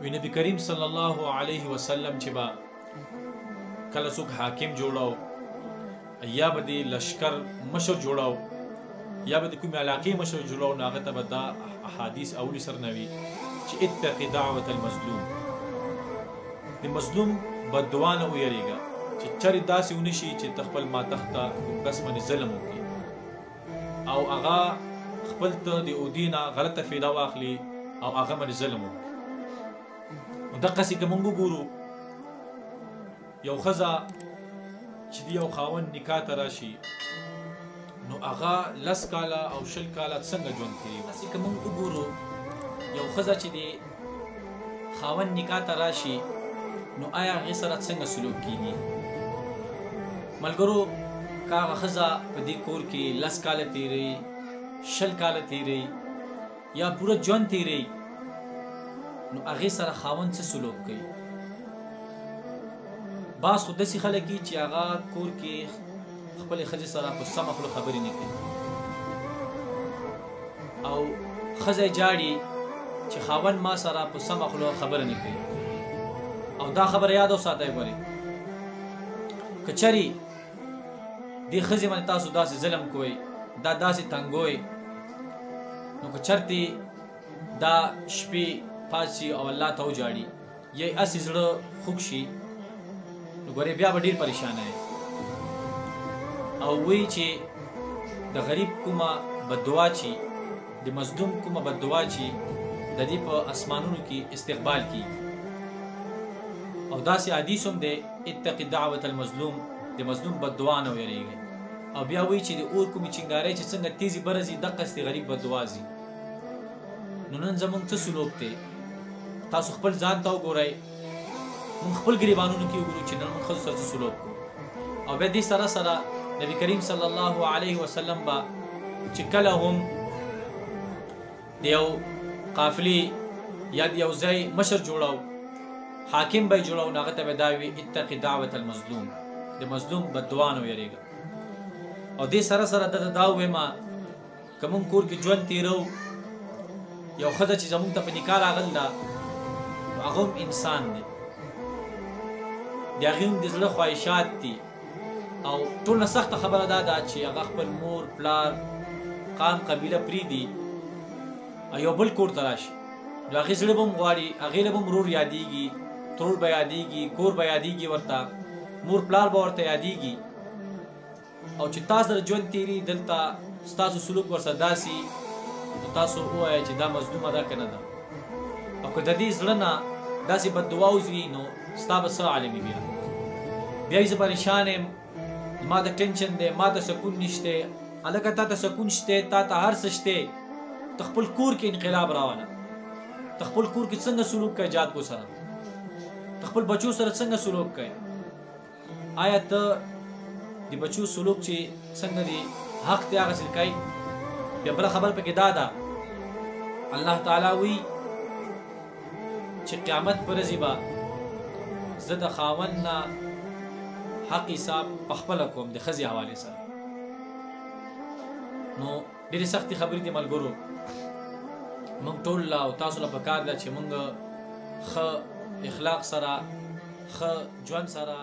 وی نبی کریم صلی الله علیه وسلم چې با کله څوک حاکم جوړاو یا به د لشکر مشر جوړاو یا به د کومې علاقې مشر جوړاو نو هغه ته به دا احادیث اولي سر نه وي چې اتقي دعوة المظلوم، د مظلوم بددعا نه ویریږه چې چرې داسې ونه شي چې ته خپل ماتښت ته کوم کس باندې ظلم وکړي او هغه خپل ته د عهدې نه غلطه فایده واخلي او هغه باندې ظلم وکړي. نو دقسې که موږ وګورو یو ښځه چې د یو خاوند نکاح ته راشي نو هغه 10 کاله او 20 کاله څنګه ژوند کوي. داسې که موږ وګورو یو ښځه چې د خاوند نکاح ته راشي نو آیا هغې سره څنګه سلوک کیږي؟ ملګرو که هغه ښځه په دې کور کې 10 کاله تیروي 20 کاله تیروي یا پوره ژوند تیروي نو هغې سره خاوند څه سلوک کوي؟ بعض خو داسې خلک دي چې هغه کور کې خپلې ښځې سره په سمه خوله خبرې نه کوي او ښځه جاړي چې خاوند ما سره په سمه خوله خبره نه کوي. او دا خبره یاد وساتئ ګورئ که چرې دې ښځې باندې تاسو داسې ظلم کوئ دا داسې تنګوئ نو که چرتې دا شپې پاڅي او الله ته وجاړي یا یې هسې زړه خوږ شي نو ګورئ بیا به ډېر پریشانه یې او وایي چې د غریب کومه بددعا چې د مظلوم کومه بددعا چې د دې په اسمانونو کې استقبال کیږي. او داسې حدیث هم دی اتقي دعوة المظلوم، د مظلوم بددعا نه ویریږئ. او بیا وایي چې د اور کومې چنګارۍ چې څنګه تیزې برځي دقسې د غریب بددعا ځي. نو نن زموږ څه سلوک دی؟ تاسو خپل ځان ته وګورئ، موږ خپل ګریبانونو کې وګورو چې نن موږ ښځو سره څه سلوک کوو. او بیا دې سره سره نبی کریم صلی الله علیه وسلم به چې کله هم د یو قافلې یا د یو ځای مشر جوړاو حاکم به یې جوړاو نو هغه ته به دا وي اتقي دعوة المظلوم، د مظلوم بددعا نه ویریږه. او دې سره سره درته دا ووایم که موږ کور کې ژوند تېرو یو ښځه چې زموږ ته په نکاح راغله ده نو هغه هم انسان دی، د هغې هم د زړه خواهشات دي او ټول نه سخته خبره دا ده چې هغه خپل مور پلار قام قبیله پرېږدي او یو بل کور ته راشي نو هغې زړه به هم غواړي هغې له به هم ورور یادېږي ترور به یادېږي کور به یادېږي ورته مور پلار به ورته یادېږي. او چې تاسو سره ژوند تېري دلته ستاسو سلوک ورسره داسې نو تاسو ووایئ چې دا مظلومه ده که نه ده. او که د دې زړه نه داسې بددعا وځي نو ستا به څه حال وي؟ بیا زه پریشان یم، ما ته ټینشن دی، ما ته سکون نشته. هلکه تا ته سکون شته، تا ته هر څه شته، ته خپل کور کې انقلاب راوله، ته خپل کور کې څنګه سلوک کوې جاتکو سره، ته خپل بچو سره څنګه سلوک کوې؟ آیا ته د بچو سلوک چې څنګه دی حق دی هغسې کوې؟ بیا بله خبره پکې دا ده الله تعالی وایي چې قیامت پر ورځې به زه د خاوند نه حق حساب پخپله کوم د ښځې حوالې سره. نو ډېرې سختې خبرې دي ملګرو، موږ ټول له او تاسو له پکار ده چې موږ ښه اخلاق سره ښه ژوند سره